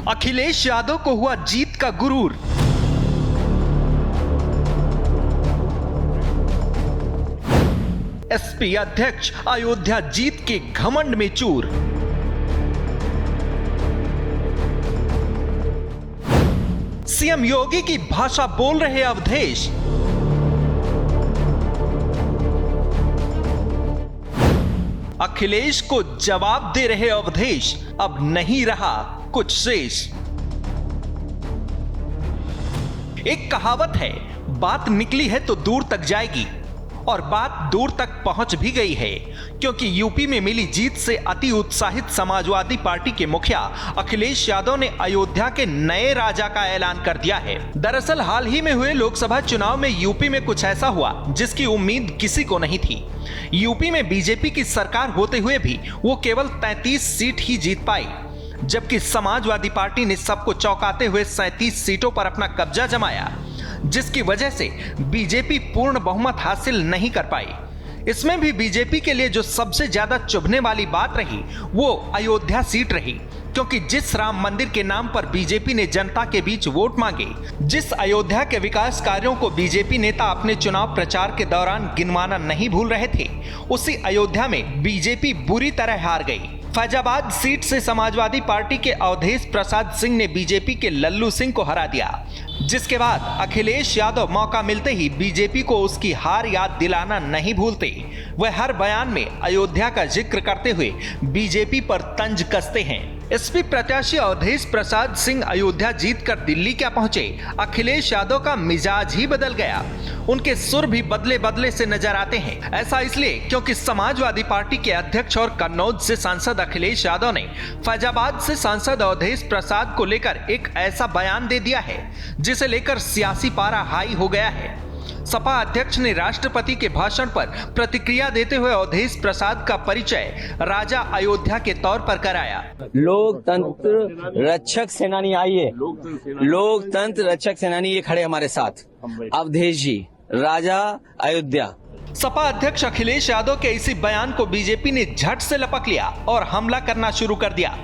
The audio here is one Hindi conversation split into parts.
अखिलेश यादव को हुआ जीत का गुरूर। एसपी अध्यक्ष अयोध्या जीत के घमंड में चूर। सीएम योगी की भाषा बोल रहे अवधेश। अखिलेश को जवाब दे रहे अवधेश, अब नहीं रहा कुछ शेष। एक कहावत है, बात निकली है तो दूर तक जाएगी, और बात दूर तक पहुंच भी गई है, क्योंकि यूपी में मिली जीत से अति उत्साहित समाजवादी पार्टी के मुखिया अखिलेश यादव ने अयोध्या के नए राजा का ऐलान कर दिया है। दरअसल हाल ही में हुए लोकसभा चुनाव में यूपी में कुछ ऐसा हुआ जिसकी उम्मीद किसी को नहीं थी। यूपी में बीजेपी की सरकार होते हुए भी वो केवल 33 सीट ही जीत पाई, जबकि समाजवादी पार्टी ने सबको चौंकाते हुए 37 सीटों पर अपना कब्जा जमाया, जिसकी वजह से बीजेपी पूर्ण बहुमत हासिल नहीं कर पाई। इसमें भी बीजेपी के लिए जो सबसे ज्यादा चुभने वाली बात रही वो अयोध्या सीट रही, क्योंकि जिस राम मंदिर के नाम पर बीजेपी ने जनता के बीच वोट मांगे, जिस अयोध्या के विकास कार्यों को बीजेपी नेता अपने चुनाव प्रचार के दौरान गिनवाना नहीं भूल रहे थे, उसी अयोध्या में बीजेपी बुरी तरह हार गई। फैजाबाद सीट से समाजवादी पार्टी के अवधेश प्रसाद सिंह ने बीजेपी के लल्लू सिंह को हरा दिया, जिसके बाद अखिलेश यादव मौका मिलते ही बीजेपी को उसकी हार याद दिलाना नहीं भूलते। वह हर बयान में अयोध्या का जिक्र करते हुए बीजेपी पर तंज कसते हैं। एसपी प्रत्याशी अवधेश प्रसाद सिंह अयोध्या जीतकर दिल्ली क्या पहुंचे, अखिलेश यादव का मिजाज ही बदल गया। उनके सुर भी बदले बदले से नजर आते हैं। ऐसा इसलिए क्योंकि समाजवादी पार्टी के अध्यक्ष और कन्नौज से सांसद अखिलेश यादव ने फैजाबाद से सांसद अवधेश प्रसाद को लेकर एक ऐसा बयान दे दिया है जिसे लेकर सियासी पारा हाई हो गया है। सपा अध्यक्ष ने राष्ट्रपति के भाषण पर प्रतिक्रिया देते हुए अवधेश प्रसाद का परिचय राजा अयोध्या के तौर पर कराया। लोकतंत्र रक्षक सेनानी आइए, लोकतंत्र रक्षक सेनानी ये खड़े हमारे साथ, अवधेश जी राजा अयोध्या। सपा अध्यक्ष अखिलेश यादव के इसी बयान को बीजेपी ने झट से लपक लिया और हमला करना शुरू कर दिया।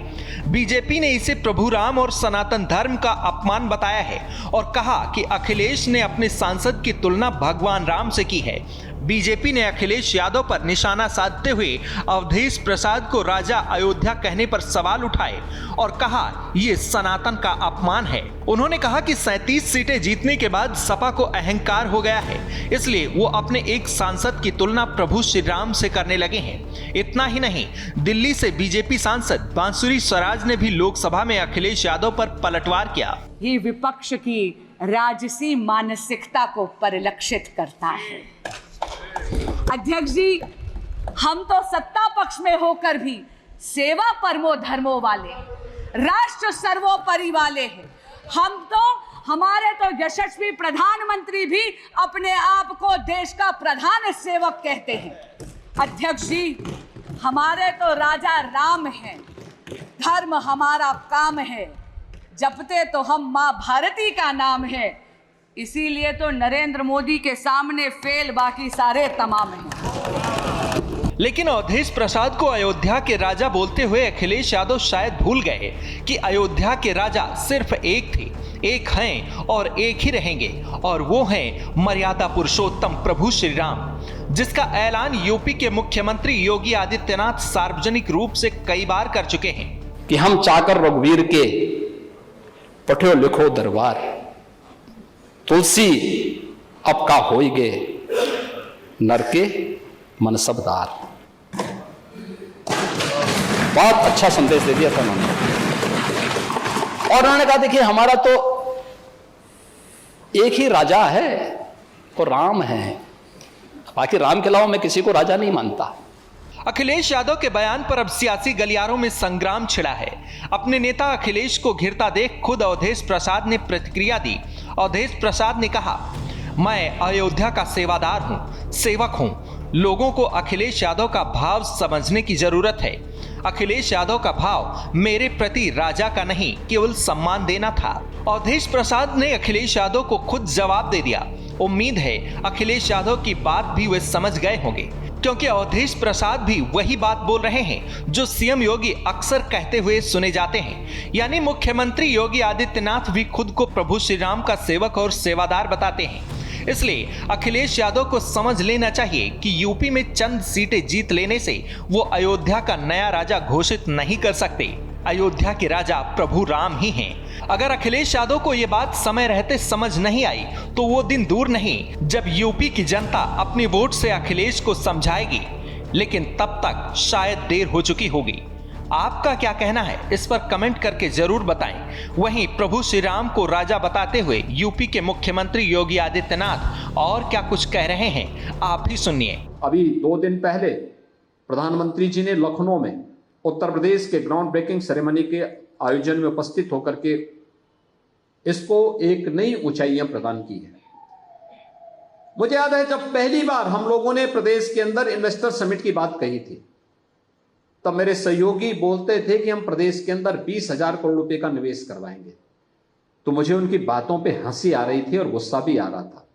बीजेपी ने इसे प्रभु राम और सनातन धर्म का अपमान बताया है और कहा कि अखिलेश ने अपने सांसद की तुलना भगवान राम से की है। बीजेपी ने अखिलेश यादव पर निशाना साधते हुए अवधेश प्रसाद को राजा अयोध्या कहने पर सवाल उठाए और कहा यह सनातन का अपमान है। उन्होंने कहा कि 37 सीटें जीतने के बाद सपा को अहंकार हो गया है, इसलिए वो अपने एक सांसद की तुलना प्रभु श्री राम से करने लगे हैं। इतना ही नहीं, दिल्ली से बीजेपी सांसद बांसुरी स्वराज ने भी लोकसभा में अखिलेश यादव पर पलटवार किया। ये विपक्ष की राजसी मानसिकता को परिलक्षित करता है। अध्यक्ष जी, हम तो सत्ता पक्ष में होकर भी सेवा परमो धर्मो वाले, राष्ट्र सर्वोपरि वाले हैं। हमारे तो यशस्वी प्रधानमंत्री भी अपने आप को देश का प्रधान सेवक कहते हैं। अध्यक्ष जी, हमारे तो राजा राम हैं, धर्म हमारा काम है, जपते तो हम माँ भारती का नाम है, इसीलिए तो नरेंद्र मोदी के सामने फेल बाकी सारे तमाम हैं। लेकिन अवधेश प्रसाद को अयोध्या के राजा बोलते हुए अखिलेश यादव शायद भूल गए कि अयोध्या के राजा सिर्फ एक थे, एक हैं और एक ही रहेंगे, और वो हैं मर्यादा पुरुषोत्तम प्रभु श्री राम, जिसका ऐलान यूपी के मुख्यमंत्री योगी आदित्यनाथ सार्वजनिक रूप से कई बार कर चुके हैं कि हम चाकर रघुवीर के पठो लिखो दरबार, तुलसी अब का होई गे नर के मन सबदार। बहुत अच्छा संदेश दे दिया था उन्होंने। और उन्होंने कहा देखिए हमारा तो एक ही राजा है, वो राम है, बाकी राम के अलावा मैं किसी को राजा नहीं मानता। अखिलेश यादव के बयान पर अब सियासी गलियारों में संग्राम छिड़ा है। अपने नेता अखिलेश को घिरता देख खुद अवधेश प्रसाद ने प्रतिक्रिया दी। अवधेश प्रसाद ने कहा, मैं अयोध्या का सेवादार हूं, सेवक हूं। लोगों को अखिलेश यादव का भाव समझने की जरूरत है। अखिलेश यादव का भाव मेरे प्रति राजा का नहीं, केवल सम्मान देना था। अवधेश प्रसाद ने अखिलेश यादव को खुद जवाब दे दिया। उम्मीद है अखिलेश यादव की बात भी वे समझ गए होंगे। क्योंकि अवधेश प्रसाद भी वही बात बोल रहे हैं जो सीएम योगी अक्सर कहते हुए सुने जाते हैं, यानी मुख्यमंत्री योगी आदित्यनाथ भी खुद को प्रभु श्री राम का सेवक और सेवादार बताते हैं। इसलिए अखिलेश यादव को समझ लेना चाहिए कि यूपी में चंद सीटें जीत लेने से वो अयोध्या का नया राजा घोषित नहीं कर सकते। अयोध्या के राजा प्रभु राम ही हैं। अगर अखिलेश यादव को ये बात समय रहते समझ नहीं आई तो वो दिन दूर नहीं जब यूपी की जनता अपनी वोट से अखिलेश को समझाएगी, लेकिन तब तक शायद देर हो चुकी होगी। आपका क्या कहना है, इस पर कमेंट करके जरूर बताएं। वहीं प्रभु श्री राम को राजा बताते हुए यूपी के मुख्यमंत्री योगी आदित्यनाथ और क्या कुछ कह रहे हैं, आप ही सुनिए। अभी 2 दिन पहले प्रधानमंत्री जी ने लखनऊ में उत्तर प्रदेश के ग्राउंड ब्रेकिंग सेरेमनी के आयोजन में उपस्थित होकर के इसको एक नई ऊंचाइयां प्रदान की है। मुझे याद है जब पहली बार हम लोगों ने प्रदेश के अंदर इन्वेस्टर समिट की बात कही थी, तब मेरे सहयोगी बोलते थे कि हम प्रदेश के अंदर 20,000 करोड़ रुपए का निवेश करवाएंगे। तो मुझे उनकी बातों पे हंसी आ रही थी और गुस्सा भी आ रहा था।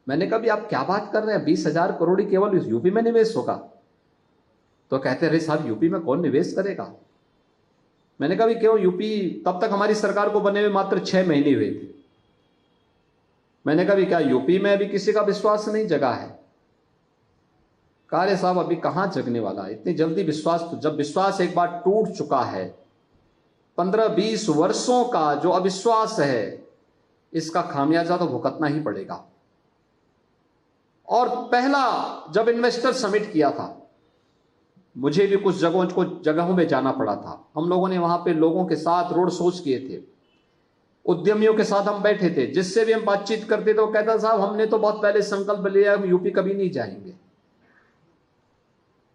मैंने कहा भी आप क्या बात कर रहे हैं, 20,000 करोड़ ही केवल यूपी में निवेश होगा? तो कहते रहे साहब यूपी में कौन निवेश करेगा? मैंने कहा भी क्यों, यूपी तब तक हमारी सरकार को बने हुए मात्र 6 महीने हुए थे। मैंने कहा भी क्या यूपी में अभी किसी का विश्वास नहीं जगा है? कहा रे साहब अभी कहां जगने वाला है, इतनी जल्दी विश्वास? तो जब विश्वास एक बार टूट चुका है, 15-20 वर्षों का जो अविश्वास है, इसका खामियाजा तो भुगतना ही पड़ेगा। और पहला जब इन्वेस्टर समिट किया था, मुझे भी कुछ जगहों में जाना पड़ा था। हम लोगों ने वहां पे लोगों के साथ रोड शोज किए थे, उद्यमियों के साथ हम बैठे थे। जिससे भी हम बातचीत करते थे वो कहता साहब हमने तो बहुत पहले संकल्प लिया, हम यूपी कभी नहीं जाएंगे।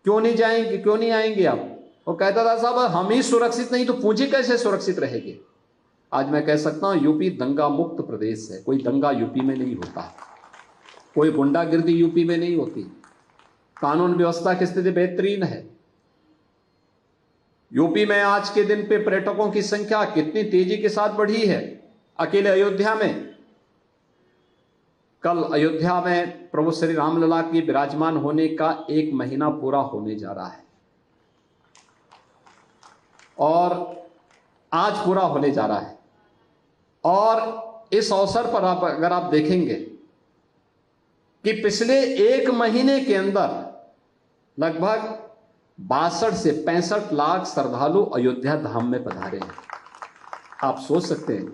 क्यों नहीं जाएंगे, क्यों नहीं आएंगे आप? वो कहता था साहब हम ही सुरक्षित नहीं तो पूंजी कैसे सुरक्षित रहेगी? आज मैं कह सकता हूं यूपी दंगा मुक्त प्रदेश है। कोई दंगा यूपी में नहीं होता, कोई गुंडागिर्दी यूपी में नहीं होती, कानून व्यवस्था की स्थिति बेहतरीन है। यूपी में आज के दिन पे पर्यटकों की संख्या कितनी तेजी के साथ बढ़ी है। अकेले अयोध्या में, कल अयोध्या में प्रभु श्री रामलला के विराजमान होने का 1 महीना पूरा होने जा रहा है और आज पूरा होने जा रहा है। और इस अवसर पर अगर आप देखेंगे कि पिछले 1 महीने के अंदर लगभग 62 से 65 लाख श्रद्धालु अयोध्या धाम में पधारे हैं। आप सोच सकते हैं।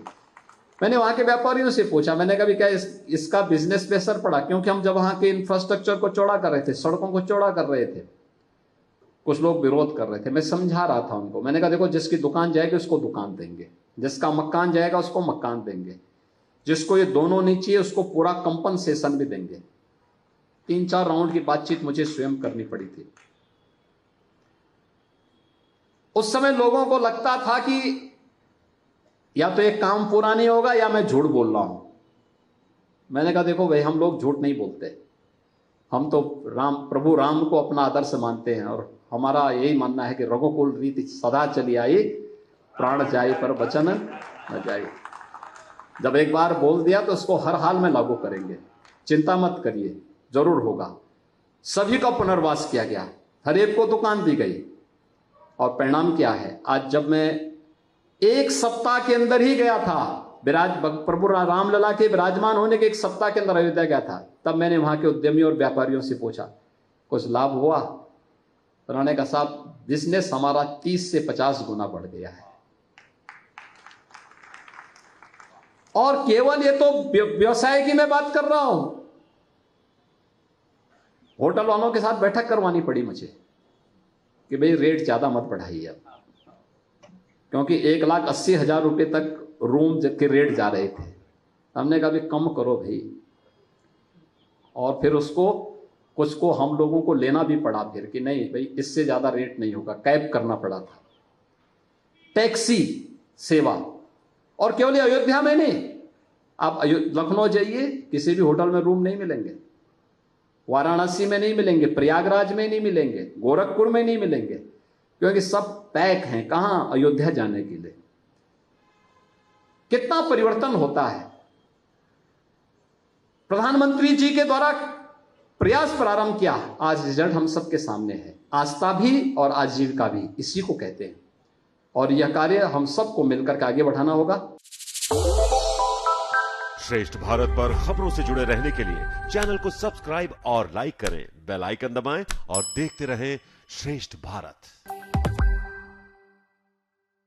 मैंने वहां के व्यापारियों से पूछा, मैंने कहा क्या इसका बिजनेस पे असर पड़ा? क्योंकि हम जब वहां के इंफ्रास्ट्रक्चर को चौड़ा कर रहे थे, सड़कों को चौड़ा कर रहे थे, कुछ लोग विरोध कर रहे थे। मैं समझा रहा था उनको। मैंने कहा देखो जिसकी दुकान जाएगी उसको दुकान देंगे, जिसका मकान जाएगा उसको मकान देंगे, जिसको ये दोनों नहीं चाहिए उसको पूरा कंपनसेशन भी देंगे। 3-4 राउंड की बातचीत मुझे स्वयं करनी पड़ी थी। उस समय लोगों को लगता था कि या तो एक काम पूरा नहीं होगा या मैं झूठ बोल रहा हूं। मैंने कहा देखो भाई हम लोग झूठ नहीं बोलते, हम तो प्रभु राम को अपना आदर्श मानते हैं और हमारा यही मानना है कि रघुकुल रीति सदा चली आई, प्राण जाए पर वचन न जाए। जब एक बार बोल दिया तो उसको हर हाल में लागू करेंगे, चिंता मत करिए, जरूर होगा। सभी का पुनर्वास किया गया, हर एक को दुकान दी गई और परिणाम क्या है? आज जब मैं 1 सप्ताह के अंदर ही गया था, प्रभु रामलला के विराजमान होने के 1 सप्ताह के अंदर अयोध्या गया था, तब मैंने वहां के उद्यमियों और व्यापारियों से पूछा कुछ लाभ हुआ? उन्होंने कहा साहब बिजनेस हमारा 30 से 50 गुना बढ़ गया है। और केवल ये तो व्यवसाय की मैं बात कर रहा हूं, होटल वालों के साथ बैठक करवानी पड़ी मुझे कि भाई रेट ज्यादा मत बढ़ाइए अब, क्योंकि 1,80,000 रुपए तक रूम के रेट जा रहे थे। हमने कहा भी कम करो भाई, और फिर उसको कुछ को हम लोगों को लेना भी पड़ा फिर कि नहीं भाई इससे ज्यादा रेट नहीं होगा, कैप करना पड़ा था। टैक्सी सेवा, और केवल अयोध्या में नहीं, आप लखनऊ जाइए किसी भी होटल में रूम नहीं मिलेंगे, वाराणसी में नहीं मिलेंगे, प्रयागराज में नहीं मिलेंगे, गोरखपुर में नहीं मिलेंगे, क्योंकि सब पैक हैं। कहां? अयोध्या जाने के लिए। कितना परिवर्तन होता है। प्रधानमंत्री जी के द्वारा प्रयास प्रारंभ किया, आज रिजल्ट हम सबके सामने है। आस्था भी और आजीविका भी इसी को कहते हैं, और यह कार्य हम सबको मिलकर के आगे बढ़ाना होगा। श्रेष्ठ भारत पर खबरों से जुड़े रहने के लिए चैनल को सब्सक्राइब और लाइक करें, बेल आइकन दबाएं और देखते रहें श्रेष्ठ भारत।